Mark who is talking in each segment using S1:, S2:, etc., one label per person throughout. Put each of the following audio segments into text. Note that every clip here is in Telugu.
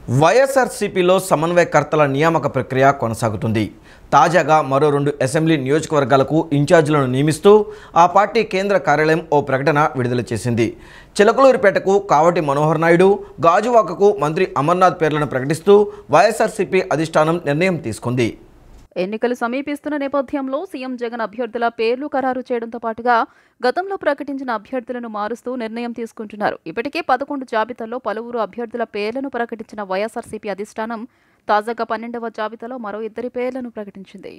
S1: వైఎస్ఆర్సీపీలో సమన్వయకర్తల నియామక ప్రక్రియ కొనసాగుతుంది. తాజాగా మరో 2 అసెంబ్లీ నియోజకవర్గాలకు ఇన్ఛార్జీలను నియమిస్తూ ఆ పార్టీ కేంద్ర కార్యాలయం ఓ ప్రకటన విడుదల చేసింది. చిలకలూరిపేటకు కావటి మనోహర్ నాయుడు, గాజువాకకు మంత్రి అమర్నాథ్ పేర్లను ప్రకటిస్తూ వైఎస్ఆర్సీపీ అధిష్టానం నిర్ణయం తీసుకుంది.
S2: ఎన్నికలు సమీపిస్తున్న నేపథ్యంలో సీఎం జగన్ అభ్యర్థుల పేర్లు ఖరారు చేయడంతో పాటుగా గతంలో ప్రకటించిన అభ్యర్థులను మారుస్తూ నిర్ణయం తీసుకుంటున్నారు. ఇప్పటికే 11 జాబితాల్లో పలువురు అభ్యర్థుల పేర్లను ప్రకటించిన వైఎస్ఆర్సీపీ అధిష్టానం తాజాగా 12వ జాబితాలో మరో 2 పేర్లను ప్రకటించింది.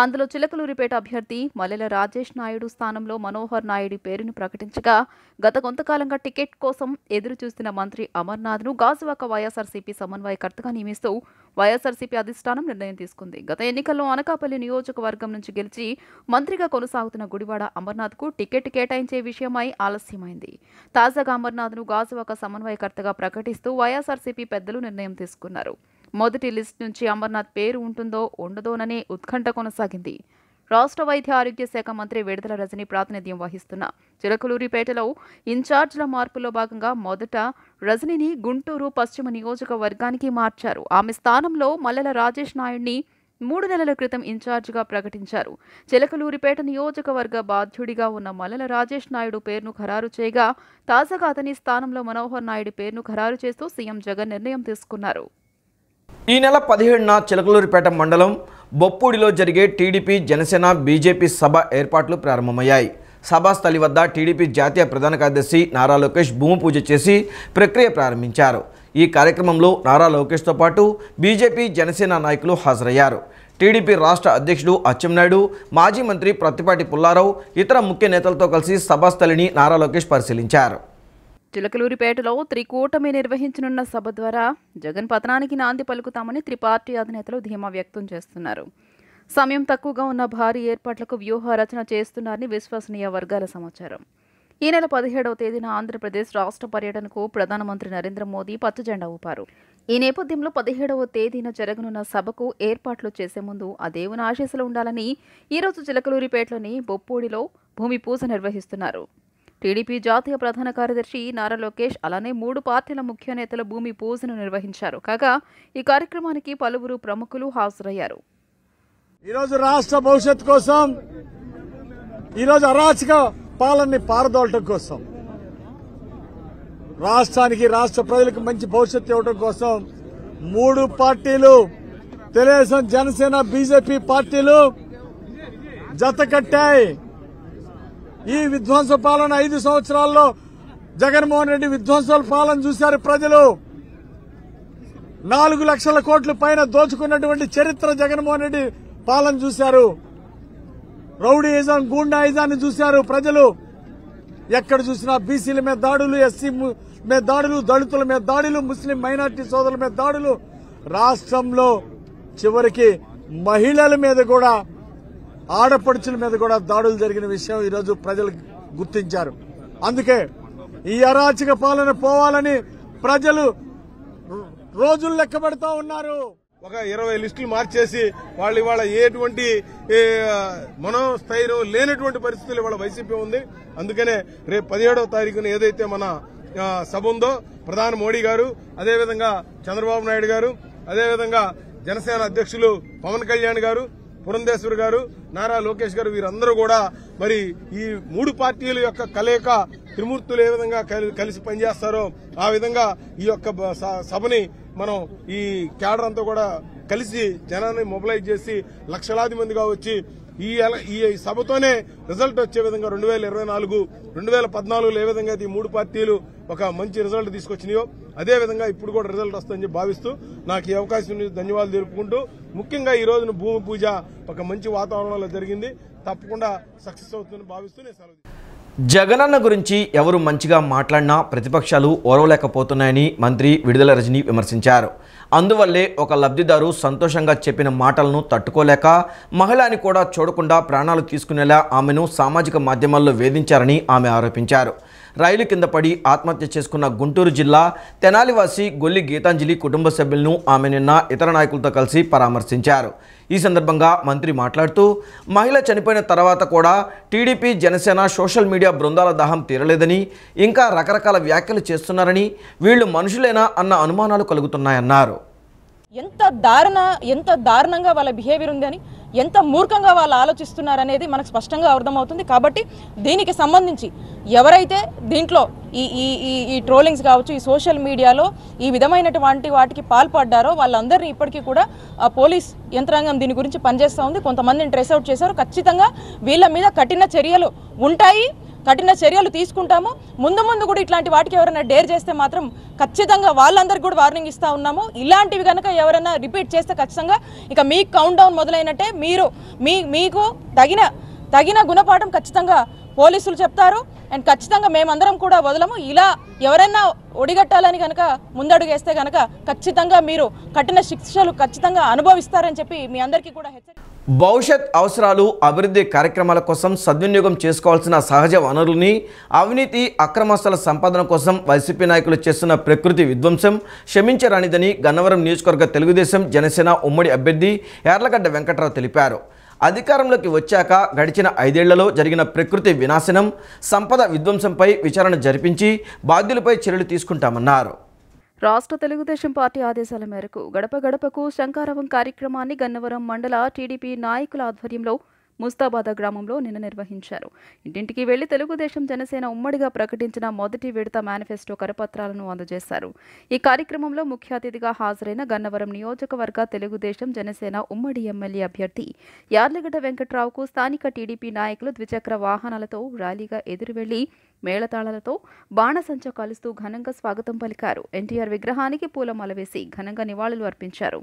S2: అందులో చిలకలూరిపేట అభ్యర్థి మల్లెల రాజేష్ నాయుడు స్థానంలో మనోహర్ నాయుడు పేరును ప్రకటించగా, గత కొంతకాలంగా టికెట్ కోసం ఎదురు చూస్తున్న మంత్రి అమర్నాథ్ను గాజువాక వైఎస్ఆర్సీపీ సమన్వయకర్తగా నియమిస్తూ వైఎస్ఆర్సీపీ అధిష్టానం నిర్ణయం తీసుకుంది. గత ఎన్నికల్లో అనకాపల్లి నియోజకవర్గం నుంచి గెలిచి మంత్రిగా కొనసాగుతున్న గుడివాడ అమర్నాథ్కు టికెట్ కేటాయించే విషయమై ఆలస్యమైంది. తాజాగా అమర్నాథ్ను గాజువాక సమన్వయకర్తగా ప్రకటిస్తూ వైఎస్ఆర్సీపీ పెద్దలు నిర్ణయం తీసుకున్నారు. మొదటి లిస్ట్ నుంచి అమర్నాథ్ పేరు ఉంటుందో ఉండదోననే ఉత్కంఠ కొనసాగింది. రాష్ట్ర వైద్య ఆరోగ్య శాఖ మంత్రి విడుదల రజని ప్రాతినిధ్యం వహిస్తున్న చిలకలూరిపేటలో ఇన్ఛార్జ్ల మార్పులో భాగంగా మొదట రజనిని గుంటూరు పశ్చిమ నియోజకవర్గానికి మార్చారు. ఆమె స్థానంలో మల్లెల రాజేష్ నాయుడిని 3 నెలల క్రితం ఇన్ఛార్జిగా ప్రకటించారు. చిలకలూరిపేట నియోజకవర్గ బాధ్యుడిగా ఉన్న మల్లెల రాజేష్ నాయుడు పేరును ఖరారు చేయగా, తాజాగా అతని స్థానంలో మనోహర్ నాయుడు పేరును ఖరారు చేస్తూ సీఎం జగన్ నిర్ణయం తీసుకున్నారు.
S1: ఈ నెల 17న చిలకలూరిపేట మండలం బొప్పూడిలో జరిగే టీడీపీ, జనసేన, బీజేపీ సభ ఏర్పాట్లు ప్రారంభమయ్యాయి. సభాస్థలి వద్ద టీడీపీ జాతీయ ప్రధాన కార్యదర్శి నారా లోకేష్ భూమి పూజ చేసి ప్రక్రియ ప్రారంభించారు. ఈ కార్యక్రమంలో నారా లోకేష్తో పాటు బీజేపీ, జనసేన నాయకులు హాజరయ్యారు. టీడీపీ రాష్ట్ర అధ్యక్షుడు అచ్చెన్నాయుడు, మాజీ మంత్రి ప్రత్తిపాటి పుల్లారావు, ఇతర ముఖ్య నేతలతో కలిసి సభాస్థలిని నారా లోకేష్ పరిశీలించారు.
S2: చిలకలూరిపేటలో త్రికూటమి నిర్వహించనున్న సభ ద్వారా జగన్ పతనానికి నాంది పలుకుతామని త్రిపార్టీ అధినేతలు ధీమా వ్యక్తం చేస్తున్నారు. సమయం తక్కువగా ఉన్న భారీ ఏర్పాట్లకు వ్యూహ రచన చేస్తున్నారని విశ్వసనీయ వర్గాల సమాచారం. ఈ నెల 17వ తేదీన ఆంధ్రప్రదేశ్ రాష్ట్ర పర్యటనకు ప్రధానమంత్రి నరేంద్ర మోదీ పచ్చజెండా ఊపారు. ఈ నేపథ్యంలో 17వ తేదీన జరగనున్న సభకు ఏర్పాట్లు చేసే ముందు ఆ దేవుని ఆశీస్సులు ఉండాలని ఈరోజు చిలకలూరిపేటలోని బొప్పూడిలో భూమి పూజ నిర్వహిస్తున్నారు. టీడీపీ జాతీయ ప్రధాన కార్యదర్శి నారా లోకేష్, అలానే 3 పార్టీల ముఖ్య నేతల భూమి పూజను నిర్వహించారు. కాగా ఈ కార్యక్రమానికి పలువురు ప్రముఖులు హాజరయ్యారు.
S3: ఈరోజు రాష్ట్ర భవిష్యత్తు కోసం, ఈరోజు అరాచక పాలనని పారదోలటం కోసం, రాష్ట్రానికి, రాష్ట్ర ప్రజలకు మంచి భవిష్యత్తు ఇవ్వడం కోసం 3 పార్టీలు, తెలుగుదేశం, జనసేన, బీజేపీ పార్టీలు జత కట్టాయి. ఈ విధ్వంస పాలన 5 సంవత్సరాల్లో జగన్మోహన్ రెడ్డి విధ్వంసాల పాలన చూశారు ప్రజలు. 4 లక్షల కోట్ల పైన దోచుకున్నటువంటి చరిత్ర జగన్మోహన్ రెడ్డి పాలన చూశారు. రౌడీయిజం, గూండాయిజాన్ని చూశారు ప్రజలు. ఎక్కడ చూసినా బీసీల మీద దాడులు, ఎస్సీ మీద దాడులు, దళితుల మీద దాడులు, ముస్లిం మైనార్టీ సోదరుల మీద దాడులు, రాష్ట్రంలో చివరికి మహిళల మీద కూడా, ఆడపడుచుల మీద కూడా దాడులు జరిగిన విషయం ఈరోజు ప్రజలు గుర్తించారు. అందుకే ఈ అరాచక పాలన పోవాలని ప్రజలు రోజులు లెక్క పెడతా ఉన్నారు.
S4: ఒక 20 లిస్టులు మార్చేసి వాళ్ళు ఇవాళ ఎటువంటి మనోస్థైర్యం లేనటువంటి పరిస్థితులు ఇవాళ వైసీపీ ఉంది. అందుకనే రేపు 17వ తారీఖున ఏదైతే మన సభ ఉందో, ప్రధాని మోడీ గారు, అదేవిధంగా చంద్రబాబు నాయుడు గారు, అదేవిధంగా జనసేన అధ్యక్షులు పవన్ కళ్యాణ్ గారు, పురంధేశ్వర్ గారు, నారా లోకేష్ గారు, వీరందరూ కూడా మరి ఈ 3 పార్టీల యొక్క కలయిక, త్రిమూర్తులు ఏ విధంగా కలిసి పనిచేస్తారో ఆ విధంగా ఈ యొక్క సభని మనం ఈ క్యాడర్ అంతా కూడా కలిసి జనాన్ని మొబిలైజ్ చేసి లక్షలాది మందిగా వచ్చి ఈ సభతోనే రిజల్ట్ వచ్చే విధంగా 2024, 2014లో ఏ విధంగా ఈ 3 పార్టీలు ఒక మంచి రిజల్ట్ తీసుకొచ్చినాయో అదేవిధంగా ఇప్పుడు కూడా రిజల్ట్ వస్తుందని భావిస్తూ నాకు ఈ అవకాశం ధన్యవాదాలు తెలుపుకుంటూ, ముఖ్యంగా ఈ రోజున భూమి పూజ ఒక మంచి వాతావరణంలో జరిగింది. తప్పకుండా సక్సెస్ అవుతుందని భావిస్తూ నేను సెలవు.
S1: జగనన్న గురించి ఎవరు మంచిగా మాట్లాడినా ప్రతిపక్షాలు ఓర్వలేకపోతున్నాయని మంత్రి విడుదల రజని విమర్శించారు. అందువల్లే ఒక లబ్ధిదారు సంతోషంగా చెప్పిన మాటలను తట్టుకోలేక మహిళని కూడా చూడకుండా ప్రాణాలు తీసుకునేలా ఆమెను సామాజిక మాధ్యమాల్లో వేధించారని ఆమె ఆరోపించారు. రైలు కింద పడి ఆత్మహత్య చేసుకున్న గుంటూరు జిల్లా తెనాలివాసి గొల్లి గీతాంజలి కుటుంబ సభ్యులను ఆమె నిన్న ఇతర నాయకులతో కలిసి పరామర్శించారు. ఈ సందర్భంగా మంత్రి మాట్లాడుతూ మహిళ చనిపోయిన తర్వాత కూడా టీడీపీ జనసేన సోషల్ మీడియా బృందాల దాహం తీరలేదని, ఇంకా రకరకాల వ్యాఖ్యలు చేస్తున్నారని, వీళ్ళు మనుషులేనా అన్న అనుమానాలు కలుగుతున్నాయన్నారు.
S5: ఎంత దారుణంగా వాళ్ళ బిహేవియర్ ఉందని, ఎంత మూర్ఖంగా వాళ్ళు ఆలోచిస్తున్నారనేది మనకు స్పష్టంగా అర్థమవుతుంది. కాబట్టి దీనికి సంబంధించి ఎవరైతే దీంట్లో ఈ ట్రోలింగ్స్ కావచ్చు, ఈ సోషల్ మీడియాలో ఈ విధమైనటువంటి వాటికి పాల్పడ్డారో వాళ్ళందరినీ ఇప్పటికీ కూడా పోలీస్ యంత్రాంగం దీని గురించి పనిచేస్తూ ఉంది. కొంతమందిని ట్రేస్ అవుట్ చేశారు. ఖచ్చితంగా వీళ్ళ మీద కఠిన చర్యలు ఉంటాయి, కఠిన చర్యలు తీసుకుంటాము. ముందు కూడా ఇట్లాంటి వాటికి ఎవరైనా డేర్ చేస్తే మాత్రం ఖచ్చితంగా వాళ్ళందరికీ కూడా వార్నింగ్ ఇస్తూ ఉన్నాము. ఇలాంటివి కనుక ఎవరైనా రిపీట్ చేస్తే ఖచ్చితంగా ఇక మీ కౌంట్ డౌన్ మొదలైనట్టే. మీకు తగిన గుణపాఠం ఖచ్చితంగా పోలీసులు చెప్తారు. అండ్ ఖచ్చితంగా మేమందరం కూడా వదలము. ఇలా ఎవరైనా ఒడిగట్టాలని కనుక ముందడుగేస్తే కనుక ఖచ్చితంగా మీరు కఠిన శిక్షలు ఖచ్చితంగా అనుభవిస్తారని చెప్పి మీ అందరికీ కూడా
S1: భవిష్యత్ అవసరాలు, అభివృద్ధి కార్యక్రమాల కోసం సద్వినియోగం చేసుకోవాల్సిన సహజ వనరుల్ని అవినీతి, అక్రమాస్తుల సంపాదన కోసం వైసీపీ నాయకులు చేస్తున్న ప్రకృతి విధ్వంసం క్షమించరానిదని గన్నవరం నియోజకవర్గ తెలుగుదేశం జనసేన ఉమ్మడి అభ్యర్థి యార్లగడ్డ వెంకట్రావు తెలిపారు. అధికారంలోకి వచ్చాక గడిచిన 5 ఏళ్లలో జరిగిన ప్రకృతి వినాశనం, సంపద విధ్వంసంపై విచారణ జరిపించి బాధ్యులపై చర్యలు తీసుకుంటామన్నారు.
S2: రాష్ట్ర తెలుగుదేశం పార్టీ ఆదేశాల మేరకు గడప గడపకు శంకారవం కార్యక్రమాన్ని గన్నవరం మండల టీడీపీ నాయకుల ఆధ్వర్యంలో ముస్తాబాద గ్రామంలో నిన్న నిర్వహించారు. ఇంటింటికి వెళ్లి తెలుగుదేశం జనసేన ఉమ్మడిగా ప్రకటించిన మొదటి విడత మేనిఫెస్టో కరపత్రాలను అందజేశారు. ఈ కార్యక్రమంలో ముఖ్య అతిథిగా హాజరైన గన్నవరం నియోజకవర్గ తెలుగుదేశం జనసేన ఉమ్మడి ఎమ్మెల్యే అభ్యర్థి యార్లగడ్డ వెంకట్రావుకు స్థానిక టీడీపీ నాయకులు ద్విచక్ర వాహనాలతో ర్యాలీగా ఎదురువెళ్లి మేళతాళాలతో బాణసంచ కాలుస్తూ ఘనంగా స్వాగతం పలికారు. ఎన్టీఆర్ విగ్రహానికి పూలమాల వేసి ఘనంగా నివాళులు అర్పించారు.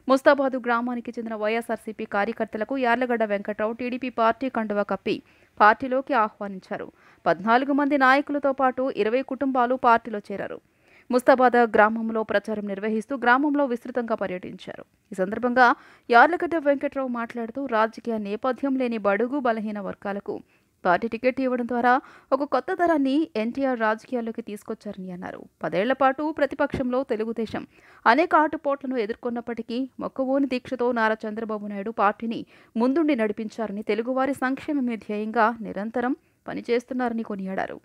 S2: ముస్తాబాదు గ్రామానికి చెందిన వైఎస్ఆర్సీపీ కార్యకర్తలకు యార్లగడ్డ వెంకట్రావు టీడీపీ పార్టీ కండువా కప్పి పార్టీలోకి ఆహ్వానించారు. 14 మంది నాయకులతో పాటు 20 కుటుంబాలు పార్టీలో చేరారు. ముస్తాబాద గ్రామంలో ప్రచారం నిర్వహిస్తూ గ్రామంలో విస్తృతంగా పర్యటించారు. ఈ సందర్భంగా యార్లగడ్డ వెంకట్రావు మాట్లాడుతూ రాజకీయ నేపథ్యం లేని బడుగు బలహీన వర్గాలకు పార్టీ టికెట్ ఇవ్వడం ద్వారా ఒక కొత్త తరాన్ని ఎన్టీఆర్ రాజకీయాల్లోకి తీసుకొచ్చారని అన్నారు. 10 ఏళ్ల పాటు ప్రతిపక్షంలో తెలుగుదేశం అనేక ఆటుపోట్లను ఎదుర్కొన్నప్పటికీ మొక్కవోని దీక్షతో నారా చంద్రబాబు నాయుడు పార్టీని ముందుండి నడిపించారని, తెలుగువారి సంక్షేమమే ధ్యేయంగా నిరంతరం పనిచేస్తున్నారని కొనియాడారు.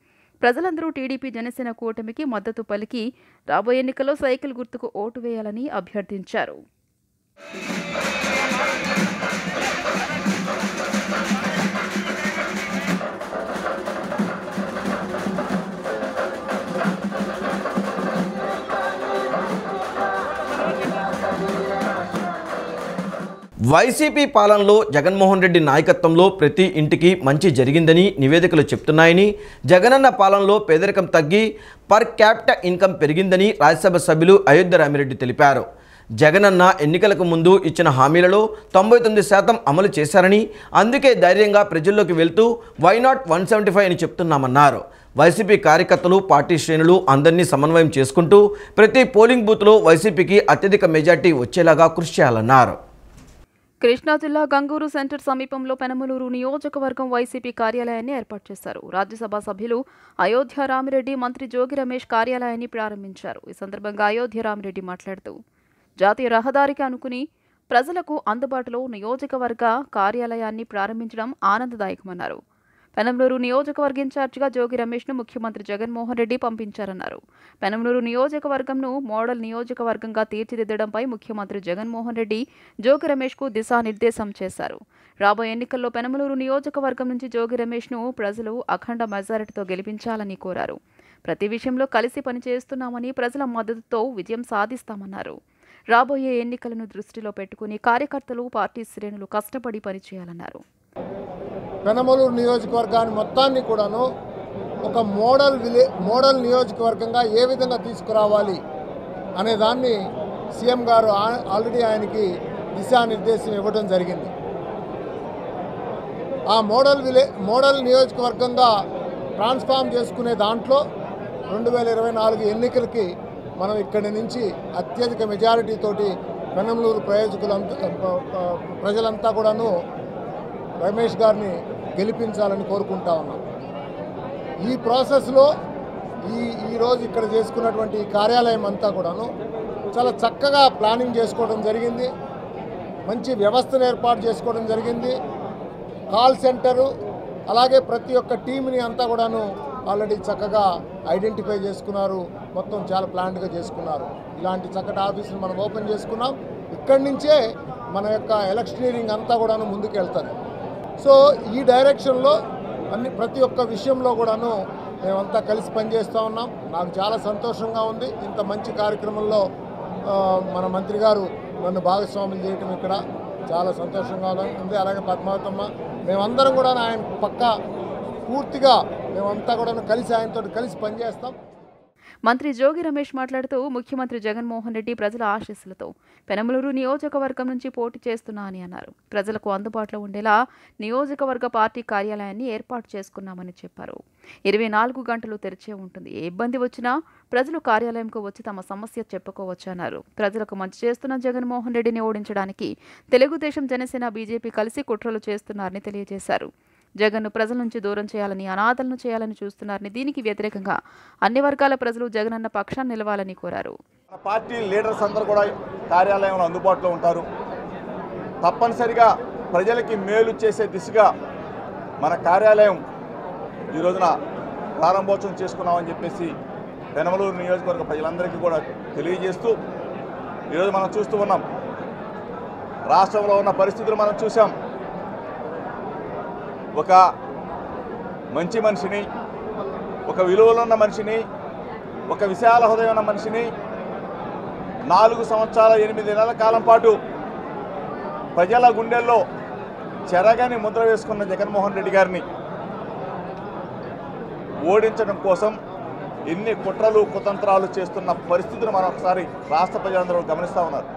S2: ప్రజలందరూ టీడీపీ జనసేన కూటమికి మద్దతు పలికి రాబోయే ఎన్నికల్లో సైకిల్ గుర్తుకు ఓటు వేయాలని అభ్యర్థించారు.
S1: వైసీపీ పాలనలో జగన్మోహన్ రెడ్డి నాయకత్వంలో ప్రతి ఇంటికి మంచి జరిగిందని నివేదికలు చెప్తున్నాయని, జగనన్న పాలనలో పేదరికం తగ్గి పర్ క్యాపిటల్ ఇన్కమ్ పెరిగిందని రాజ్యసభ సభ్యులు అయోధ్య రామిరెడ్డి తెలిపారు. జగనన్న ఎన్నికలకు ముందు ఇచ్చిన హామీలలో 99% అమలు చేశారని, అందుకే ధైర్యంగా ప్రజల్లోకి వెళ్తూ వైనాట్ 175 అని చెప్తున్నామన్నారు. వైసీపీ కార్యకర్తలు, పార్టీ శ్రేణులు అందరినీ సమన్వయం చేసుకుంటూ ప్రతి పోలింగ్ బూత్లో వైసీపీకి అత్యధిక మెజార్టీ వచ్చేలాగా కృషి చేయాలన్నారు.
S2: కృష్ణా జిల్లా గంగూరు సెంటర్ సమీపంలో పెనమలూరు నియోజకవర్గం వైసీపీ కార్యాలయాన్ని ఏర్పాటు చేశారు. రాజ్యసభ సభ్యులు అయోధ్య రామిరెడ్డి, మంత్రి జోగి రమేష్ కార్యాలయాన్ని ప్రారంభించారు. ఈ సందర్భంగా అయోధ్య రామిరెడ్డి మాట్లాడుతూ జాతీయ రహదారికి అనుకుని ప్రజలకు అందుబాటులో నియోజకవర్గ కార్యాలయాన్ని ప్రారంభించడం ఆనందదాయకమన్నారు. పెనమలూరు నియోజకవర్గ ఇన్ఛార్జిగా జోగి రమేష్ను ముఖ్యమంత్రి జగన్మోహన్ రెడ్డి పంపించారన్నారు. పెనమలూరు నియోజకవర్గంను మోడల్ నియోజకవర్గంగా తీర్చిదిద్దడంపై ముఖ్యమంత్రి జగన్మోహన్ రెడ్డి జోగి రమేష్కు దిశానిర్దేశం చేశారు. రాబోయే ఎన్నికల్లో పెనమలూరు నియోజకవర్గం నుంచి జోగి రమేష్ను ప్రజలు అఖండ మెజారిటీతో గెలిపించాలని కోరారు. ప్రతి విషయంలో కలిసి పనిచేస్తున్నామని, ప్రజల మద్దతుతో విజయం సాధిస్తామన్నారు. రాబోయే ఎన్నికలను దృష్టిలో పెట్టుకుని కార్యకర్తలు, పార్టీ శ్రేణులు కష్టపడి పనిచేయాలన్నారు.
S6: పెనమలూరు నియోజకవర్గాన్ని మొత్తాన్ని కూడాను ఒక మోడల్ నియోజకవర్గంగా ఏ విధంగా తీసుకురావాలి అనే దాన్ని సీఎం గారు ఆల్రెడీ ఆయనకి దిశానిర్దేశం ఇవ్వడం జరిగింది. ఆ మోడల్ నియోజకవర్గంగా ట్రాన్స్ఫార్మ్ చేసుకునే దాంట్లో 2024 ఎన్నికలకి మనం ఇక్కడి నుంచి అత్యధిక మెజారిటీతోటి పెనమలూరు ప్రజలంతా కూడాను రమేష్ గారిని గెలిపించాలని కోరుకుంటా ఉన్నాం. ఈ ప్రాసెస్లో ఈరోజు ఇక్కడ చేసుకున్నటువంటి కార్యాలయం అంతా కూడాను చాలా చక్కగా ప్లానింగ్ చేసుకోవడం జరిగింది. మంచి వ్యవస్థను ఏర్పాటు చేసుకోవడం జరిగింది. కాల్ సెంటరు అలాగే ప్రతి ఒక్క టీంని అంతా కూడాను ఆల్రెడీ చక్కగా ఐడెంటిఫై చేసుకున్నారు. మొత్తం చాలా ప్లాన్డ్గా చేసుకున్నారు. ఇలాంటి చక్కటి ఆఫీసును మనం ఓపెన్ చేసుకున్నాం. ఇక్కడి నుంచే మన యొక్క ఎలక్షనీరింగ్ అంతా కూడాను ముందుకు వెళ్తుంది. సో ఈ డైరెక్షన్లో ప్రతి ఒక్క విషయంలో కూడాను మేమంతా కలిసి పనిచేస్తూ ఉన్నాం. నాకు చాలా సంతోషంగా ఉంది. ఇంత మంచి కార్యక్రమంలో మన మంత్రి గారు నన్ను భాగస్వాములు చేయటం ఇక్కడ చాలా సంతోషంగా ఉంది. అలాగే పద్మావతమ్మ మేమందరం కూడా ఆయన పక్క పూర్తిగా మేమంతా కూడా కలిసి ఆయనతో కలిసి పనిచేస్తాం.
S2: మంత్రి జోగి రమేష్ మాట్లాడుతూ ముఖ్యమంత్రి జగన్మోహన్ రెడ్డి ప్రజల ఆశీస్సులతో పెనమలూరు నియోజకవర్గం నుంచి పోటీ చేస్తున్నా అని అన్నారు. ప్రజలకు అందుబాటులో ఉండేలా నియోజకవర్గ పార్టీ కార్యాలయాన్ని ఏర్పాటు చేసుకున్నామని చెప్పారు. 24 గంటలు తెరిచే ఉంటుంది. ఏ ఇబ్బంది వచ్చినా ప్రజలు కార్యాలయంకు వచ్చి తమ సమస్య చెప్పుకోవచ్చన్నారు. ప్రజలకు మంచి చేస్తున్న జగన్మోహన్ రెడ్డిని ఓడించడానికి తెలుగుదేశం, జనసేన, బీజేపీ కలిసి కుట్రలు చేస్తున్నారని తెలియజేశారు. జగన్ను ప్రజల నుంచి దూరం చేయాలని, అనాథలను చేయాలని చూస్తున్నారని, దీనికి వ్యతిరేకంగా అన్ని వర్గాల ప్రజలు జగనన్న పక్షాన్ని నిలవాలని కోరారు.
S7: పార్టీ లీడర్స్ అందరూ కూడా కార్యాలయంలో అందుబాటులో ఉంటారు. తప్పనిసరిగా ప్రజలకి మేలు చేసే దిశగా మన కార్యాలయం ఈ రోజున ప్రారంభోత్సవం చేసుకున్నామని చెప్పేసి పెనమలూరు నియోజకవర్గ ప్రజలందరికీ కూడా తెలియజేస్తూ ఈరోజు మనం చూస్తూ ఉన్నాం. రాష్ట్రంలో ఉన్న పరిస్థితులు మనం చూసాం. ఒక మంచి మనిషిని, ఒక విలువలున్న మనిషిని, ఒక విశాల హృదయం ఉన్న మనిషిని 4 సంవత్సరాల 8 నెలల కాలం పాటు ప్రజల గుండెల్లో చెరగని ముద్ర వేసుకున్న జగన్మోహన్ రెడ్డి గారిని ఓడించడం కోసం ఎన్ని కుట్రలు కుతంత్రాలు చేస్తున్న పరిస్థితిని మనం ఒకసారి రాష్ట్ర ప్రజలందరూ గమనిస్తూ ఉన్నారు.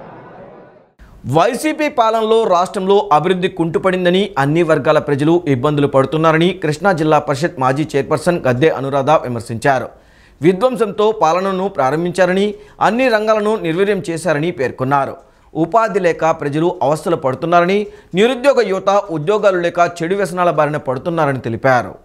S1: వైసీపీ పాలనలో రాష్ట్రంలో అభివృద్ధి కుంటుపడిందని, అన్ని వర్గాల ప్రజలు ఇబ్బందులు పడుతున్నారని కృష్ణా జిల్లా పరిషత్ మాజీ చైర్పర్సన్ గద్దె అనురాధ విమర్శించారు. విధ్వంసంతో పాలనను ప్రారంభించారని, అన్ని రంగాలను నిర్వీర్యం చేశారని పేర్కొన్నారు. ఉపాధి లేక ప్రజలు అవస్థలు పడుతున్నారని, నిరుద్యోగ యువత ఉద్యోగాలు లేక చెడు వ్యసనాల బారిన పడుతున్నారని తెలిపారు.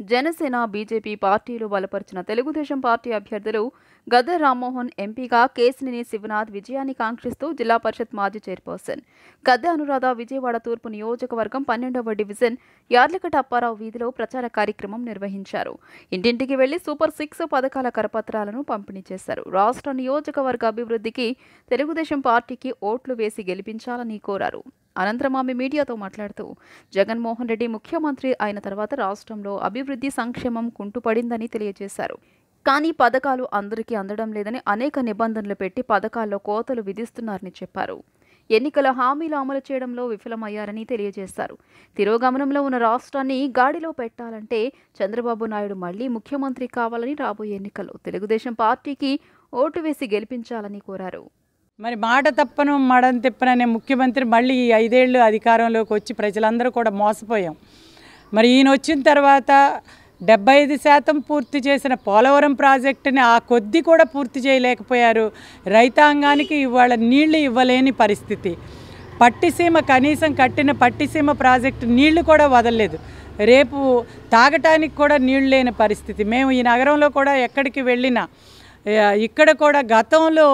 S2: జనసేన, బీజేపీ పార్టీలు బలపరిచిన తెలుగుదేశం పార్టీ అభ్యర్థులు గద్దె రామ్మోహన్ ఎంపీగా, కేశినేని శివనాథ్ విజయాన్ని కాంక్షిస్తూ జిల్లా పరిషత్ మాజీ చైర్పర్సన్ గద్దె అనురాధ విజయవాడ తూర్పు నియోజకవర్గం 12వ డివిజన్ యార్లకట్ట అప్పారావు వీధిలో ప్రచార కార్యక్రమం నిర్వహించారు. ఇంటింటికి వెళ్లి సూపర్ 6 పథకాల కరపత్రాలను పంపిణీ చేశారు. రాష్ట్ర నియోజకవర్గ అభివృద్ధికి తెలుగుదేశం పార్టీకి ఓట్లు వేసి గెలిపించాలని కోరారు. అనంతరం ఆమె మీడియాతో మాట్లాడుతూ జగన్మోహన్ రెడ్డి ముఖ్యమంత్రి అయిన తర్వాత రాష్ట్రంలో అభివృద్ధి, సంక్షేమం కుంటుపడిందని తెలియజేశారు. కానీ పథకాలు అందరికీ అందడం లేదని, అనేక నిబంధనలు పెట్టి పథకాల్లో కోతలు విధిస్తున్నారని చెప్పారు. ఎన్నికల హామీలు అమలు చేయడంలో విఫలమయ్యారని తెలియజేశారు. తిరోగమనంలో ఉన్న రాష్ట్రాన్ని గాడిలో పెట్టాలంటే చంద్రబాబు నాయుడు మళ్లీ ముఖ్యమంత్రి కావాలని, రాబోయే ఎన్నికల్లో తెలుగుదేశం పార్టీకి ఓటు వేసి గెలిపించాలని కోరారు.
S8: మరి మాట తప్పను మడం తిప్పననే ముఖ్యమంత్రి మళ్ళీ ఈ 5 ఏళ్ళు అధికారంలోకి వచ్చి ప్రజలందరూ కూడా మోసపోయాం. మరి ఈయన వచ్చిన తర్వాత 75% పూర్తి చేసిన పోలవరం ప్రాజెక్టుని ఆ కొద్ది కూడా పూర్తి చేయలేకపోయారు. రైతాంగానికి ఇవాళ నీళ్లు ఇవ్వలేని పరిస్థితి. పట్టిసీమ కనీసం కట్టిన పట్టిసీమ ప్రాజెక్టు నీళ్లు కూడా వదలలేదు. రేపు తాగటానికి కూడా నీళ్లు లేని పరిస్థితి. మేము ఈ నగరంలో కూడా ఎక్కడికి వెళ్ళినా ఇక్కడ కూడా గతంలో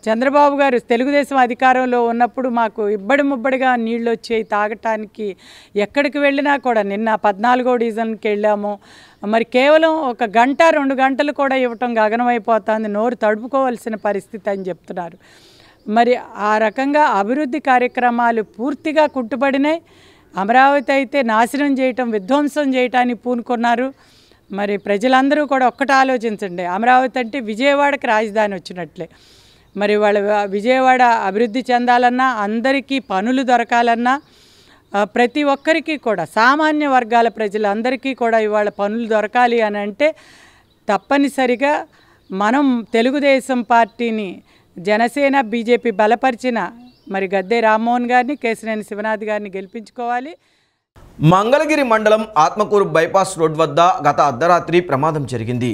S8: చంద్రబాబు గారు తెలుగుదేశం అధికారంలో ఉన్నప్పుడు మాకు ఇబ్బడి ముబ్బడిగా నీళ్ళు వచ్చాయి తాగటానికి. ఎక్కడికి వెళ్ళినా కూడా నిన్న 14వ డివిజన్కి వెళ్ళాము. మరి కేవలం 1 గంట 2 గంటలు కూడా ఇవ్వటం గగనమైపోతుంది, నోరు తడుపుకోవాల్సిన పరిస్థితి అని చెప్తున్నారు. మరి ఆ రకంగా అభివృద్ధి కార్యక్రమాలు పూర్తిగా కుంటుపడినాయి. అమరావతి అయితే నాశనం చేయటం, విధ్వంసం చేయటానికి పూనుకున్నారు. మరి ప్రజలందరూ కూడా ఒక్కటి ఆలోచించండి, అమరావతి అంటే విజయవాడకి రాజధాని వచ్చినట్లే. మరి వాళ్ళ విజయవాడ అభివృద్ధి చెందాలన్నా, అందరికీ పనులు దొరకాలన్నా, ప్రతి ఒక్కరికి కూడా సామాన్య వర్గాల ప్రజలందరికీ కూడా ఇవాళ పనులు దొరకాలి అని అంటే తప్పనిసరిగా మనం తెలుగుదేశం పార్టీని, జనసేన, బీజేపీ బలపరిచిన మరి గద్దె రామ్మోహన్ గారిని, కేశినేని శివనాథ్ గారిని గెలిపించుకోవాలి.
S1: మంగళగిరి మండలం ఆత్మకూరు బైపాస్ రోడ్ వద్ద గత అర్ధరాత్రి ప్రమాదం జరిగింది.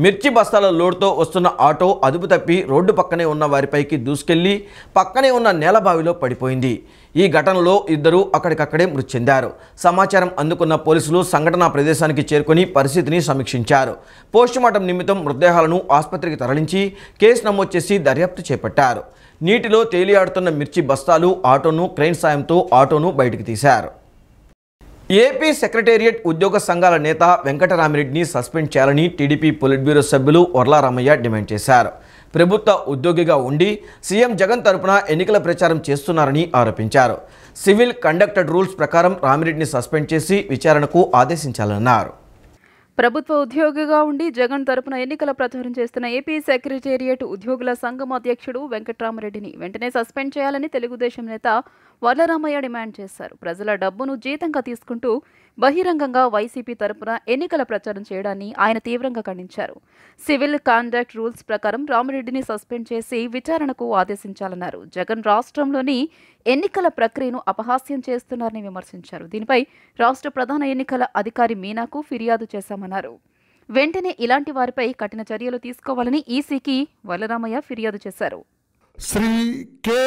S1: మిర్చి బస్తాల లోడ్తో వస్తున్న ఆటో అదుపు తప్పి రోడ్డు పక్కనే ఉన్న వారిపైకి దూసుకెళ్లి పక్కనే ఉన్న నేలబావిలో పడిపోయింది. ఈ ఘటనలో ఇద్దరు అక్కడికక్కడే మృతి చెందారు. సమాచారం అందుకున్న పోలీసులు సంఘటనా ప్రదేశానికి చేరుకొని పరిస్థితిని సమీక్షించారు. పోస్టుమార్టం నిమిత్తం మృతదేహాలను ఆసుపత్రికి తరలించి కేసు నమోదు చేసి దర్యాప్తు చేపట్టారు. నీటిలో తేలియాడుతున్న మిర్చి బస్తాలు ఆటోను క్రెయిన్ సాయంతో ఆటోను బయటికి తీశారు. ఏపీ సెక్రటేరియట్ ఉద్యోగ సంఘాల నేత వెంకటరామిరెడ్డిని సస్పెండ్ చేయాలని టీడీపీ పొలిట్ బ్యూరో సభ్యులు వర్ల రామయ్య డిమాండ్ చేశారు. ప్రభుత్వ ఉద్యోగిగా ఉండి సీఎం జగన్ తరపున ఎన్నికల ప్రచారం చేస్తున్నారని ఆరోపించారు. సివిల్ కండక్టెడ్ రూల్స్ ప్రకారం రామిరెడ్డిని సస్పెండ్ చేసి విచారణకు ఆదేశించాలన్నారు.
S2: ప్రభుత్వ ఉద్యోగిగా ఉండి జగన్ తరపున ఎన్నికల ప్రచారం చేస్తున్న ఏపీ సెక్రటేరియట్ ఉద్యోగుల సంఘం అధ్యక్షుడు వెంకట్రామరెడ్డిని వెంటనే సస్పెండ్ చేయాలని తెలుగుదేశం నేత వర్లరామయ్య డిమాండ్ చేశారు. ప్రజల డబ్బును జీతంగా తీసుకుంటూ బహిరంగంగా వైసీపీ తరపున ఎన్నికల ప్రచారం చేయడాన్ని ఆయన తీవ్రంగా ఖండించారు. సివిల్ కాండక్ట్ రూల్స్ ప్రకారం రామిరెడ్డిని సస్పెండ్ చేసి విచారణకు ఆదేశించాలన్నారు. జగన్ రాష్ట్రంలోని ఎన్నికల ప్రక్రియను అపహాస్యం చేస్తున్నారని విమర్శించారు. దీనిపై రాష్ట్ర ప్రధాన ఎన్నికల అధికారి మీనాకు ఫిర్యాదు చేశామన్నారు. వెంటనే ఇలాంటి వారిపై కఠిన చర్యలు తీసుకోవాలని ఈసీకి వర్లరామయ్య ఫిర్యాదు చేశారు.
S9: శ్రీ కె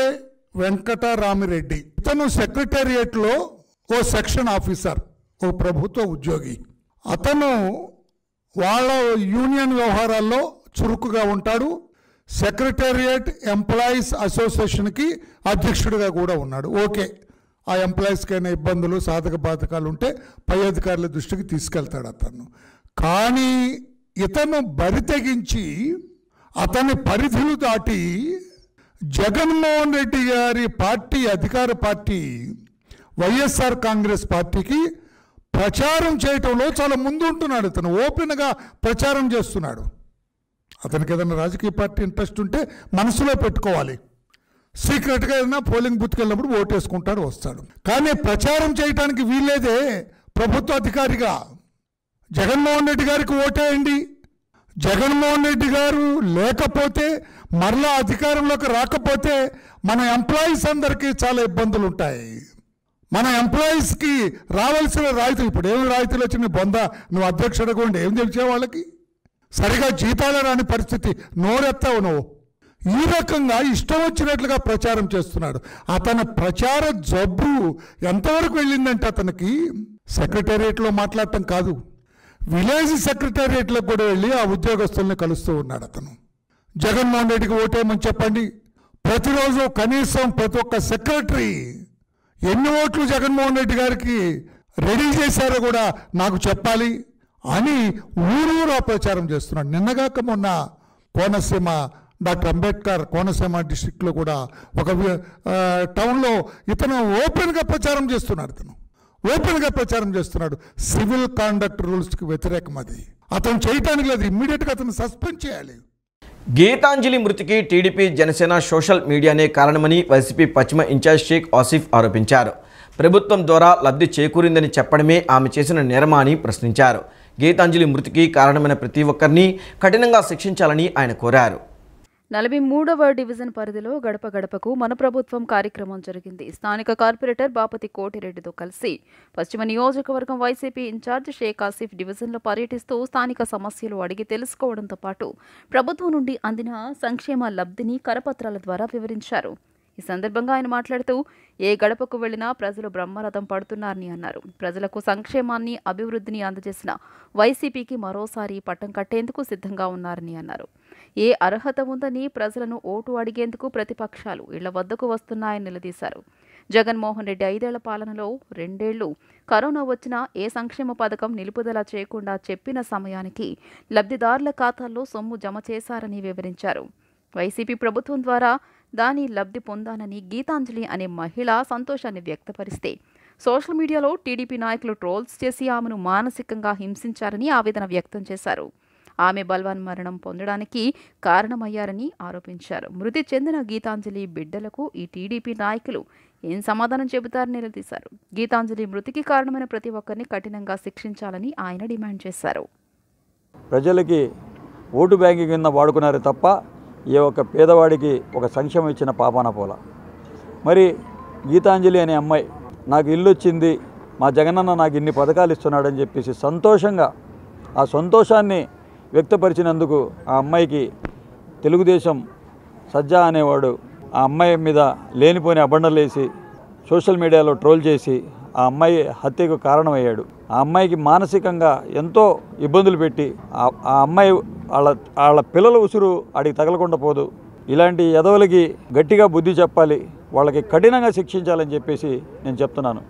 S9: వెంకటరామిరెడ్డి ఇతను సెక్రటేరియట్లో ఓ సెక్షన్ ఆఫీసర్, ఓ ప్రభుత్వ ఉద్యోగి. అతను వాళ్ళ యూనియన్ వ్యవహారాల్లో చురుకుగా ఉంటాడు. సెక్రటేరియట్ ఎంప్లాయీస్ అసోసియేషన్కి అధ్యక్షుడిగా కూడా ఉన్నాడు. ఓకే, ఆ ఎంప్లాయీస్కి అయినా ఇబ్బందులు సాధక బాధకాలు ఉంటే పై అధికారుల దృష్టికి తీసుకెళ్తాడు అతను. కానీ ఇతను బరి తెగించి అతని పరిధులు దాటి జగన్మోహన్ రెడ్డి గారి పార్టీ, అధికార పార్టీ వైఎస్ఆర్ కాంగ్రెస్ పార్టీకి ప్రచారం చేయటంలో చాలా ముందు ఉంటున్నాడు. అతను ఓపెన్గా ప్రచారం చేస్తున్నాడు. అతనికి ఏదైనా రాజకీయ పార్టీ ఇంట్రెస్ట్ ఉంటే మనసులో పెట్టుకోవాలి. సీక్రెట్గా ఏదైనా పోలింగ్ బూత్కి వెళ్ళినప్పుడు ఓటేసుకుంటాడు, వస్తాడు. కానీ ప్రచారం చేయడానికి వీల్లేదే. ప్రభుత్వ అధికారిగా జగన్మోహన్ రెడ్డి గారికి ఓటేయండి. జగన్మోహన్ రెడ్డి గారు లేకపోతే, మరలా అధికారంలోకి రాకపోతే మన ఎంప్లాయీస్ అందరికీ చాలా ఇబ్బందులు ఉంటాయి. మన ఎంప్లాయీస్కి రావాల్సిన రాయితీలు, ఇప్పుడు ఏమి రాయితీలు వచ్చినాయి బొందా, నువ్వు అధ్యక్షుడిగా ఉండి ఏం తెలిసే వాళ్ళకి సరిగా జీతాలు రాని పరిస్థితి, నోరెత్తావు నువ్వు. ఈ రకంగా ఇష్టం వచ్చినట్లుగా ప్రచారం చేస్తున్నాడు. అతని ప్రచార జబ్బు ఎంతవరకు వెళ్ళిందంటే అతనికి సెక్రటేరియట్లో మాట్లాడటం కాదు, విలేజ్ సెక్రటేరియట్లో కూడా వెళ్ళి ఆ ఉద్యోగస్తుల్ని కలుస్తూ ఉన్నాడు. అతను జగన్మోహన్ రెడ్డికి ఓటేయమని చెప్పండి. ప్రతిరోజు కనీసం ప్రతి ఒక్క సెక్రటరీ ఎన్ని ఓట్లు జగన్మోహన్ రెడ్డి గారికి రెడీ చేశారో కూడా నాకు చెప్పాలి అని ఊరూరా ప్రచారం చేస్తున్నాడు. నిన్నగాక మొన్న కోనసీమ, డాక్టర్ అంబేద్కర్ కోనసీమ డిస్టిక్లో కూడా ఒక టౌన్లో ఇతను ఓపెన్గా ప్రచారం చేస్తున్నాడు. ఓపెన్గా ప్రచారం చేస్తున్నాడు. సివిల్ కాండక్ట్ రూల్స్కి వ్యతిరేకం అది. అతను చేయటానికి లేదు, ఇమ్మీడియట్గా అతను సస్పెండ్ చేయాలి.
S1: గీతాంజలి మృతికి టీడీపీ జనసేన సోషల్ మీడియానే కారణమని వైసీపీ పశ్చిమ ఇన్ఛార్జ్ షేక్ ఆసిఫ్ ఆరోపించారు. ప్రభుత్వం ద్వారా లబ్ధి చేకూరిందని చెప్పడమే ఆమె చేసిన నేరమా అని ప్రశ్నించారు. గీతాంజలి మృతికి కారణమైన ప్రతి ఒక్కరిని కఠినంగా శిక్షించాలని ఆయన కోరారు.
S2: 43వ డివిజన్ పరిధిలో గడప గడపకు మన ప్రభుత్వం కార్యక్రమం జరిగింది. స్థానిక కార్పొరేటర్ బాపతి కోటిరెడ్డితో కలిసి పశ్చిమ నియోజకవర్గం వైసీపీ ఇన్ఛార్జ్ షేక్ ఆసిఫ్ డివిజన్లో పర్యటిస్తూ స్థానిక సమస్యలు అడిగి తెలుసుకోవడంతో పాటు ప్రభుత్వం నుండి అందిన సంక్షేమ లబ్ధిని కరపత్రాల ద్వారా వివరించారు. ఈ సందర్భంగా ఆయన మాట్లాడుతూ ఏ గడపకు వెళ్లినా ప్రజలు బ్రహ్మరథం పడుతున్నారని అన్నారు. ప్రజలకు సంక్షేమాన్ని, అభివృద్ధిని అందజేసిన వైసీపీకి మరోసారి పట్టం కట్టేందుకు సిద్ధంగా ఉన్నారని అన్నారు. ఏ అర్హత ఉందని ప్రజలను ఓటు అడిగేందుకు ప్రతిపక్షాలు ఇళ్ల వద్దకు వస్తున్నాయని నిలదీశారు. జగన్మోహన్ రెడ్డి 5 ఏళ్ల పాలనలో 2 ఏళ్లు కరోనా వచ్చినా ఏ సంక్షేమ పథకం నిలుపుదల చేయకుండా చెప్పిన సమయానికి లబ్ధిదారుల ఖాతాల్లో సొమ్ము జమ చేశారని వివరించారు. వైసీపీ ప్రభుత్వం ద్వారా దాని లబ్ధి పొందానని గీతాంజలి అనే మహిళ సంతోషాన్ని వ్యక్తపరిస్తే సోషల్ మీడియాలో టీడీపీ నాయకులు ట్రోల్స్ చేసి ఆమెను మానసికంగా హింసించారని ఆవేదన వ్యక్తం చేశారు. ఆమె బల్వాన్ మరణం పొందడానికి కారణమయ్యారని ఆరోపించారు. మృతి చెందిన గీతాంజలి బిడ్డలకు ఈ టీడీపీ నాయకులు ఏం సమాధానం చెబుతారని నిలదీశారు. గీతాంజలి మృతికి కారణమైన ప్రతి ఒక్కరిని కఠినంగా శిక్షించాలని ఆయన డిమాండ్ చేశారు.
S10: ప్రజలకి ఓటు బ్యాంకింగ్ కింద వాడుకున్నారే తప్ప ఏ ఒక్క పేదవాడికి ఒక సంక్షేమం ఇచ్చిన పాపాన పోల. మరి గీతాంజలి అనే అమ్మాయి నాకు ఇల్లు వచ్చింది, మా జగనన్న నాకు ఇన్ని పథకాలు ఇస్తున్నాడని చెప్పేసి సంతోషంగా ఆ సంతోషాన్ని వ్యక్తపరిచినందుకు ఆ అమ్మాయికి తెలుగుదేశం సజ్జా అనేవాడు ఆ అమ్మాయి మీద లేనిపోని అబండలు వేసి సోషల్ మీడియాలో ట్రోల్ చేసి ఆ అమ్మాయి హత్యకు కారణమయ్యాడు. ఆ అమ్మాయికి మానసికంగా ఎంతో ఇబ్బందులు పెట్టి ఆ అమ్మాయి వాళ్ళ పిల్లల ఉసురు ఆడికి తగలకుండా పోదు. ఇలాంటి ఎదవలకి గట్టిగా బుద్ధి చెప్పాలి, వాళ్ళకి కఠినంగా శిక్షించాలని చెప్పేసి నేను చెప్తున్నాను.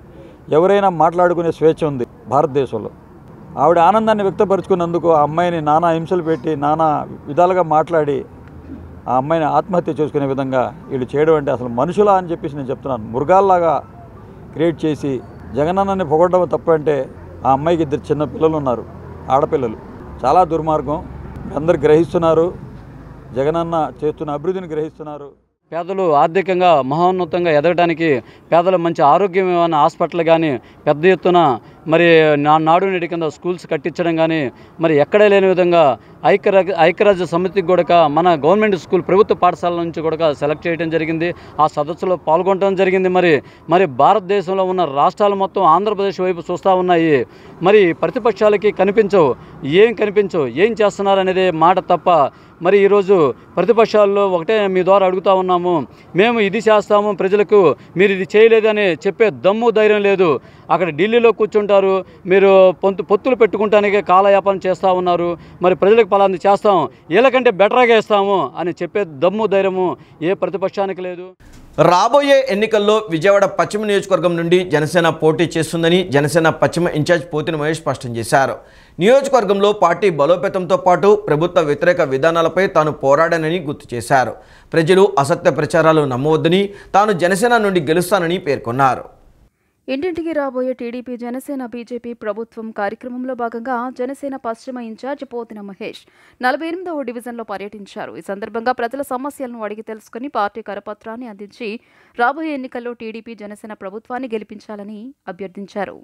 S10: ఎవరైనా మాట్లాడుకునే స్వేచ్ఛ ఉంది భారతదేశంలో. ఆవిడ ఆనందాన్ని వ్యక్తపరుచుకున్నందుకు ఆ అమ్మాయిని నానా హింసలు పెట్టి నానా విధాలుగా మాట్లాడి ఆ అమ్మాయిని ఆత్మహత్య చేసుకునే విధంగా వీళ్ళు చేయడం అంటే అసలు మనుషులా అని చెప్పేసి నేను చెప్తున్నాను. మృగాల్లాగా క్రియేట్ చేసి జగనన్నని పొగడడం తప్పు అంటే ఆ అమ్మాయికి 2 చిన్న పిల్లలు ఉన్నారు, ఆడపిల్లలు. చాలా దుర్మార్గం. అందరు గ్రహిస్తున్నారు, జగనన్న చేస్తున్న అభివృద్ధిని గ్రహిస్తున్నారు.
S11: పేదలు ఆర్థికంగా మహోన్నతంగా ఎదగడానికి పేదలు మంచి ఆరోగ్యమైన హాస్పిటల్ కానీ పెద్ద ఎత్తున మరి నాడు నేడు కింద స్కూల్స్ కట్టించడం కానీ మరి ఎక్కడే లేని విధంగా ఐక్యరాజ్య సమితికి కూడా మన గవర్నమెంట్ స్కూల్ ప్రభుత్వ పాఠశాల నుంచి కూడా సెలెక్ట్ చేయడం జరిగింది. ఆ సదస్సులో పాల్గొనడం జరిగింది. మరి భారతదేశంలో ఉన్న రాష్ట్రాలు మొత్తం ఆంధ్రప్రదేశ్ వైపు చూస్తూ ఉన్నాయి. మరి ప్రతిపక్షాలకి కనిపించవు ఏం చేస్తున్నారు అనేది మాట తప్ప మరి ఈరోజు ప్రతిపక్షాల్లో ఒకటే మీ ద్వారా అడుగుతూ ఉన్నాము, మేము ఇది చేస్తాము ప్రజలకు, మీరు ఇది చేయలేదని చెప్పే దమ్ము ధైర్యం లేదు. అక్కడ ఢిల్లీలో కూర్చుంటారు, మీరు పొత్తులు పెట్టుకుంటానికి కాలయాపన చేస్తూ ఉన్నారు. మరి ప్రజలకు పలాంది చేస్తాం, వీళ్ళకంటే బెటర్గా ఇస్తాము అని చెప్పే దమ్ము ధైర్యము ఏ ప్రతిపక్షానికి లేదు.
S1: రాబోయే ఎన్నికల్లో విజయవాడ పశ్చిమ నియోజకవర్గం నుండి జనసేన పోటీ చేస్తుందని జనసేన పశ్చిమ ఇన్ఛార్జ్ పోతిన మహేష్ స్పష్టం చేశారు. నియోజకవర్గంలో పార్టీ బలోపేతంతో పాటు ప్రభుత్వ వ్యతిరేక విధానాలపై తాను పోరాడానని గుర్తు చేశారు. ప్రజలు అసత్య ప్రచారాలు నమ్మవద్దని, తాను జనసేన నుండి గెలుస్తానని పేర్కొన్నారు.
S2: ఇంటింటికి రాబోయే టీడీపీ జనసేన బీజేపీ ప్రభుత్వం కార్యక్రమంలో భాగంగా జనసేన పశ్చిమ ఇన్ఛార్జ్ పోతిన మహేష్ 48వ డివిజన్లో పర్యటించారు. ఈ సందర్భంగా ప్రజల సమస్యలను అడిగి తెలుసుకుని పార్టీ కరపత్రాన్ని అందించి రాబోయే ఎన్నికల్లో టీడీపీ జనసేన ప్రభుత్వాన్ని గెలిపించాలని అభ్యర్థించారు.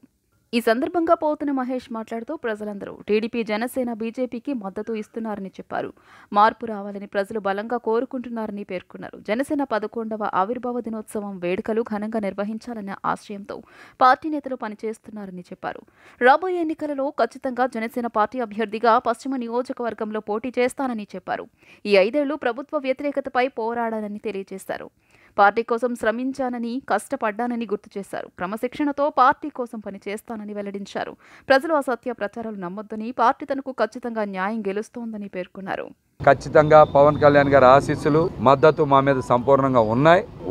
S2: ఈ సందర్భంగా పోతిన మహేష్ మాట్లాడుతూ ప్రజలందరూ టీడీపీ జనసేన బీజేపీకి మద్దతు ఇస్తున్నారని చెప్పారు. మార్పు రావాలని ప్రజలు బలంగా కోరుకుంటున్నారని పేర్కొన్నారు. జనసేన 11వ ఆవిర్భావ దినోత్సవం వేడుకలు ఘనంగా నిర్వహించాలన్న ఆశయంతో పార్టీ నేతలు పనిచేస్తున్నారని చెప్పారు. రాబోయే ఎన్నికలలో ఖచ్చితంగా జనసేన పార్టీ అభ్యర్థిగా పశ్చిమ నియోజకవర్గంలో పోటీ చేస్తానని చెప్పారు. ఈ 5 ఏళ్లు ప్రభుత్వ వ్యతిరేకతపై పోరాడానని తెలియజేశారు. పార్టీ కోసం శ్రమించానని, కష్టపడ్డానని గుర్తు చేశారు. క్రమశిక్షణతో పార్టీ కోసం పనిచేస్తానని వెల్లడించారు. ప్రజలు అసత్య ప్రచారాలు నమ్మొద్దని, పార్టీ తనకు ఖచ్చితంగా న్యాయం గెలుస్తోందని పేర్కొన్నారు.
S12: ఖచ్చితంగా పవన్ కళ్యాణ్ గారి ఆశీస్సులు, మద్దతు మా మీద సంపూర్ణంగా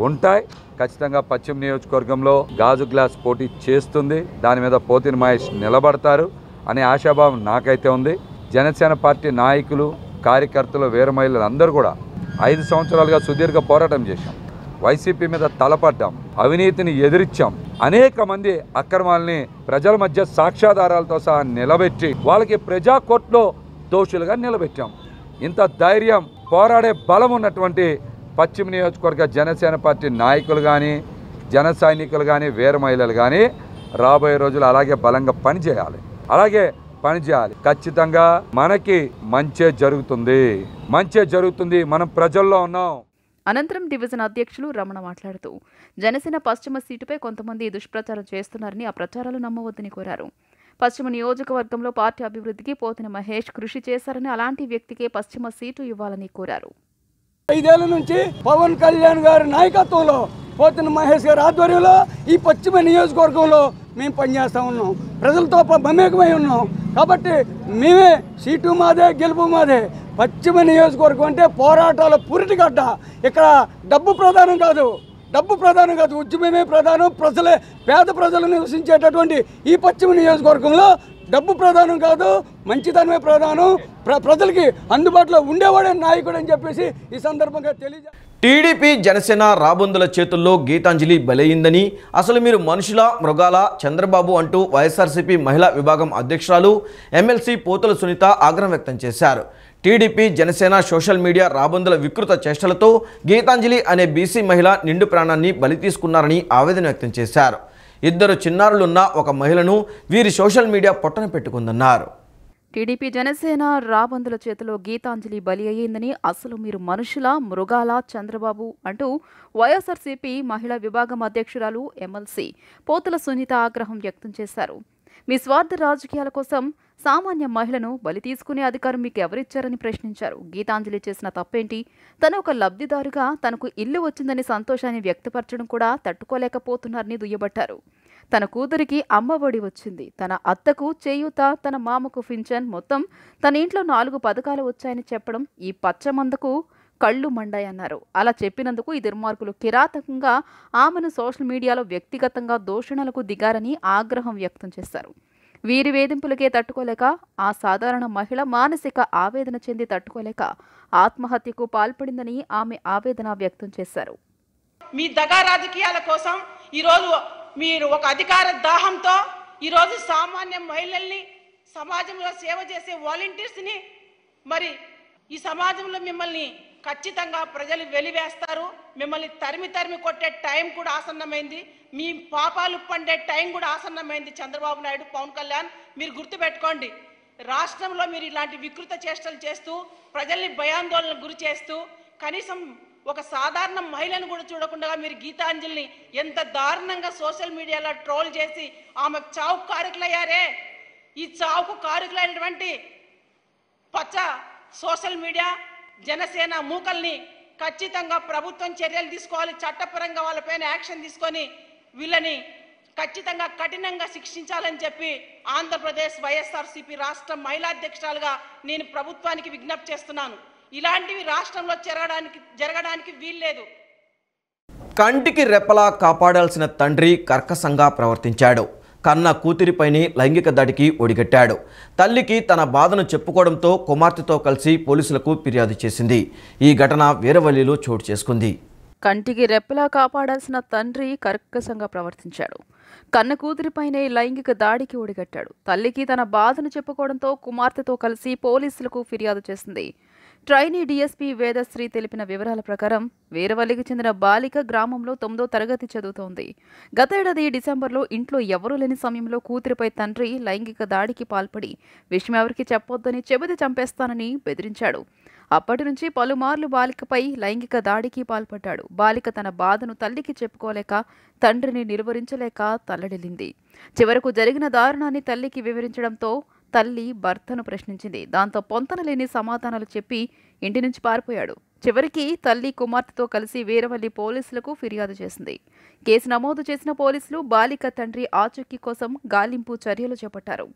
S12: ఉంటాయి. ఖచ్చితంగా పశ్చిమ నియోజకవర్గంలో గాజు గ్లాస్ పోటీ చేస్తుంది. దాని మీద పోతిన మహేష్ నిలబడతారు అనే ఆశాభావం నాకైతే ఉంది. జనసేన పార్టీ నాయకులు, కార్యకర్తలు, వీర మహిళలు అందరూ కూడా 5 సంవత్సరాలుగా సుదీర్ఘ పోరాటం చేశాం. వైసీపీ మీద తలపడ్డాం, అవినీతిని ఎదిరించాం. అనేక మంది అక్రమాలని ప్రజల మధ్య సాక్ష్యాధారాలతో సహా నిలబెట్టి వాళ్ళకి ప్రజా కోర్టులో దోషులుగా నిలబెట్టాం. ఇంత ధైర్యం, పోరాడే బలం ఉన్నటువంటి పశ్చిమ నియోజకవర్గ జనసేన పార్టీ నాయకులు కానీ, జన సైనికులు కానీ, వీర మహిళలు కానీ రాబోయే రోజులు అలాగే బలంగా పనిచేయాలి. ఖచ్చితంగా మనకి మంచే జరుగుతుంది. మనం ప్రజల్లో ఉన్నాం.
S2: అనంతరం డివిజన్ అధ్యక్షులు రమణ మాట్లాడుతూ జనసేన పశ్చిమ సీటుపై కొంతమంది దుష్ప్రచారం చేస్తున్నారని, ఆ ప్రచారాలు నమ్మవద్దని కోరారు. పశ్చిమ నియోజకవర్గంలో పార్టీ అభివృద్ధికి పోతిన మహేష్ కృషి చేశారని, అలాంటి వ్యక్తికే పశ్చిమ సీటు ఇవ్వాలని కోరారు.
S13: 5 ఏళ్ల నుంచి పవన్ కళ్యాణ్ గారి నాయకత్వంలో, పోతిన మహేష్ గారి ఆధ్వర్యంలో ఈ పశ్చిమ నియోజకవర్గంలో మేము పనిచేస్తూ ఉన్నాం. ప్రజలతో మమేకమై ఉన్నాం. కాబట్టి మేమే సీటు మాదే, గెలుపు మాదే. పశ్చిమ నియోజకవర్గం అంటే పోరాటాల పురిటిగడ్డ. ఇక్కడ డబ్బు ప్రధానం కాదు, ఉద్యమమే ప్రధానం. పేద ప్రజలు నివసించేటటువంటి ఈ పశ్చిమ నియోజకవర్గంలో డబ్బు ప్రధానం కాదు, మంచితనమే ప్రధానం. ప్రజలకి అందుబాటులో ఉండేవాడే నాయకుడు అని చెప్పేసి ఈ సందర్భంగా తెలియజేస్తారు.
S1: టీడీపీ జనసేన రాబందుల చేతుల్లో గీతాంజలి బలైందని, అసలు మీరు మనుషుల మృగాల చంద్రబాబు అంటూ వైఎస్ఆర్సీపీ మహిళా విభాగం అధ్యక్షురాలు ఎమ్మెల్సీ పోతుల సునీత ఆగ్రహం వ్యక్తం చేశారు. టీడీపీ జనసేన సోషల్ మీడియా రాబందుల వికృత చేష్టలతో గీతాంజలి అనే బీసీ మహిళ నిండు ప్రాణాన్ని బలి తీసుకున్నారని ఆవేదన వ్యక్తం చేశారు. 2 చిన్నారులున్న ఒక మహిళను వీరి సోషల్ మీడియా పొట్టన పెట్టుకుందన్నారు.
S2: టీడీపీ జనసేన రాబందుల చేతిలో గీతాంజలి బలి అయ్యిందని, అసలు మీరు మనుషుల మృగాల చంద్రబాబు అంటూ వైఎస్ఆర్సీపీ మహిళా విభాగం అధ్యక్షురాలు ఎమ్మెల్సీ పోతుల సునీత ఆగ్రహం వ్యక్తం చేశారు. మీ స్వార్థ రాజకీయాల కోసం సామాన్య మహిళను బలి తీసుకునే అధికారం మీకు ఎవరిచ్చారని ప్రశ్నించారు. గీతాంజలి చేసిన తప్పేంటి? తను ఒక లబ్ధిదారుగా తనకు ఇల్లు వచ్చిందని సంతోషాన్ని వ్యక్తపరచడం కూడా తట్టుకోలేకపోతున్నారని దుయ్యబట్టారు. తన కూతురికి అమ్మఒడి వచ్చింది, తన అత్తకు చేయూత, తన మామకు పింఛన్, మొత్తం తన ఇంట్లో 4 పథకాలు వచ్చాయని చెప్పడం ఈ పచ్చమందకు కళ్ళు మండాయన్నారు. అలా చెప్పినందుకు ఈ దుర్మార్గులు కిరాతకంగా ఆమెను సోషల్ మీడియాలో వ్యక్తిగతంగా దూషణలకు దిగారని ఆగ్రహం వ్యక్తం చేశారు. వీరి వేధింపులకే తట్టుకోలేక ఆ సాధారణ మహిళ మానసిక ఆవేదన చెంది తట్టుకోలేక ఆత్మహత్యకు పాల్పడిందని ఆమె ఆవేదన వ్యక్తం చేశారు.
S14: మీ దగా రాజకీయాల కోసం ఈరోజు మీరు ఒక అధికార దాహంతో ఈరోజు సామాన్య మహిళల్ని, సమాజంలో సేవ చేసే వాలంటీర్స్ని, మరి ఈ సమాజంలో మిమ్మల్ని ఖచ్చితంగా ప్రజలు వెలివేస్తారు. మిమ్మల్ని తరిమి కొట్టే టైం కూడా ఆసన్నమైంది. మీ పాపాలు పండే టైం కూడా ఆసన్నమైంది. చంద్రబాబు నాయుడు, పవన్ కళ్యాణ్, మీరు గుర్తుపెట్టుకోండి. రాష్ట్రంలో మీరు ఇలాంటి వికృత చేష్టలు చేస్తూ ప్రజల్ని భయాందోళనకు గురి చేస్తూ కనీసం ఒక సాధారణ మహిళను కూడా చూడకుండా మీరు గీతాంజలిని ఎంత దారుణంగా సోషల్ మీడియాలో ట్రోల్ చేసి ఆమె చావుకు కారకులయ్యారే. ఈ చావుకు కారకులైనటువంటి పచ్చ సోషల్ మీడియా జనసేన మూకల్ని ఖచ్చితంగా ప్రభుత్వం చర్యలు తీసుకోవాలి. చట్టపరంగా వాళ్ళపైన యాక్షన్ తీసుకొని వీళ్ళని ఖచ్చితంగా కఠినంగా శిక్షించాలని చెప్పి ఆంధ్రప్రదేశ్ వైఎస్ఆర్సీపీ రాష్ట్ర మహిళా అధ్యక్షురాలుగా నేను ప్రభుత్వానికి విజ్ఞప్తి చేస్తున్నాను. ఇలాంటివి రాష్ట్రంలో జరగడానికి వీల్లేదు.
S1: కంటికి రెప్పలా కాపాడాల్సిన తండ్రి కర్కశంగా ప్రవర్తించాడు. కన్న కూతురిపైనే లైంగిక దాడికి ఒడిగట్టాడు. తల్లికి తన బాధను చెప్పుకోవడంతో కుమార్తెతో కలిసి పోలీసులకు ఫిర్యాదు చేసింది. ఈ ఘటన వీరవల్లిలో చోటు చేసుకుంది.
S2: కంటికి రెప్పలా కాపాడాల్సిన తండ్రి కర్కశంగా ప్రవర్తించాడు. కన్న కూతురిపైనే లైంగిక దాడికి ఒడిగట్టాడు. తల్లికి తన బాధను చెప్పుకోవడంతో కుమార్తెతో కలిసి పోలీసులకు ఫిర్యాదు చేసింది. ట్రైనీ డీఎస్పీ వేదశ్రీ తెలిపిన వివరాల ప్రకారం వీరవల్లికి చెందిన బాలిక గ్రామంలో 9వ తరగతి చదువుతోంది. గత ఏడాది డిసెంబర్లో ఇంట్లో ఎవరూ లేని సమయంలో కూతురిపై తండ్రి లైంగిక దాడికి పాల్పడి విషయం ఎవరికి చెప్పొద్దని, చెబితే చంపేస్తానని బెదిరించాడు. అప్పటి నుంచి పలుమార్లు బాలికపై లైంగిక దాడికి పాల్పడ్డాడు. బాలిక తన బాధను తల్లికి చెప్పుకోలేక తండ్రిని నిలువరించలేక తల్లడిల్లింది. చివరకు జరిగిన దారుణాన్ని తల్లికి వివరించడంతో తల్లి భర్తను ప్రశ్నించింది. దాంతో పొంతనలేని సమాధానాలు చెప్పి ఇంటి నుంచి పారిపోయాడు. చివరికి తల్లి కుమార్తెతో కలిసి వీరవల్లి పోలీసులకు ఫిర్యాదు చేసింది. కేసు నమోదు చేసిన పోలీసులు బాలిక తండ్రి ఆచూకీ కోసం గాలింపు చర్యలు చేపట్టారు.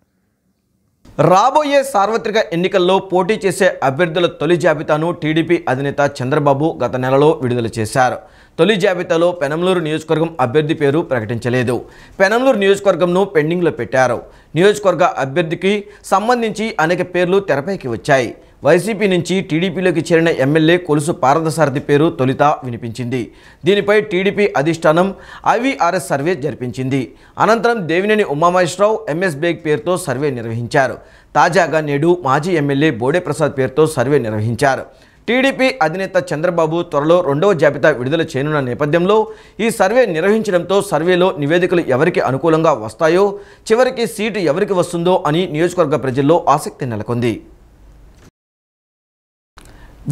S1: రాబోయే సార్వత్రిక ఎన్నికల్లో పోటీ చేసే అభ్యర్థుల తొలి జాబితాను టీడీపీ అధినేత చంద్రబాబు గత నెలలో విడుదల చేశారు. తొలి జాబితాలో పెనంలూరు నియోజకవర్గం అభ్యర్థి పేరు ప్రకటించలేదు. పెనంలూరు నియోజకవర్గంను పెండింగ్లో పెట్టారు. నియోజకవర్గ అభ్యర్థికి సంబంధించి అనేక పేర్లు తెరపైకి వచ్చాయి. వైసీపీ నుంచి టీడీపీలోకి చేరిన ఎమ్మెల్యే కొలుసు పారదసారథి పేరు తొలిత వినిపించింది. దీనిపై టీడీపీ అధిష్టానం ఐవీఆర్ఎస్ సర్వే జరిపించింది. అనంతరం దేవినేని ఉమామహేశ్వరరావు, ఎంఎస్ బేగ్ పేరుతో సర్వే నిర్వహించారు. తాజాగా నేడు మాజీ ఎమ్మెల్యే బోడే ప్రసాద్ పేరుతో సర్వే నిర్వహించారు. టీడీపీ అధినేత చంద్రబాబు త్వరలో 2వ జాబితా విడుదల చేయనున్న నేపథ్యంలో ఈ సర్వే నిర్వహించడంతో సర్వేలో నివేదికలు ఎవరికి అనుకూలంగా వస్తాయో, చివరికి సీటు ఎవరికి వస్తుందో అని నియోజకవర్గ ప్రజల్లో ఆసక్తి నెలకొంది.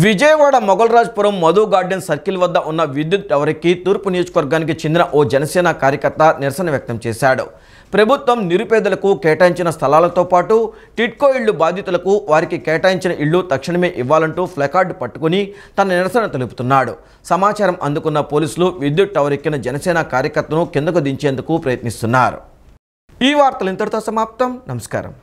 S1: విజయవాడ మొగల్రాజ్పురం మధు గార్డెన్ సర్కిల్ వద్ద ఉన్న విద్యుత్ టవర్కి తూర్పు నియోజకవర్గానికి చెందిన ఓ జనసేన కార్యకర్త నిరసన వ్యక్తం చేశాడు. ప్రభుత్వం నిరుపేదలకు కేటాయించిన స్థలాలతో పాటు టిట్కో ఇళ్లు బాధితులకు వారికి కేటాయించిన ఇళ్లు తక్షణమే ఇవ్వాలంటూ ప్లకార్డు పట్టుకుని తన నిరసన తెలుపుతున్నాడు. సమాచారం అందుకున్న పోలీసులు విద్యుత్ టవర్ ఎక్కిన జనసేన కార్యకర్తను కిందకు దించేందుకు ప్రయత్నిస్తున్నారు. ఈ వార్తలు ఇంతటితో సమాప్తం. నమస్కారం.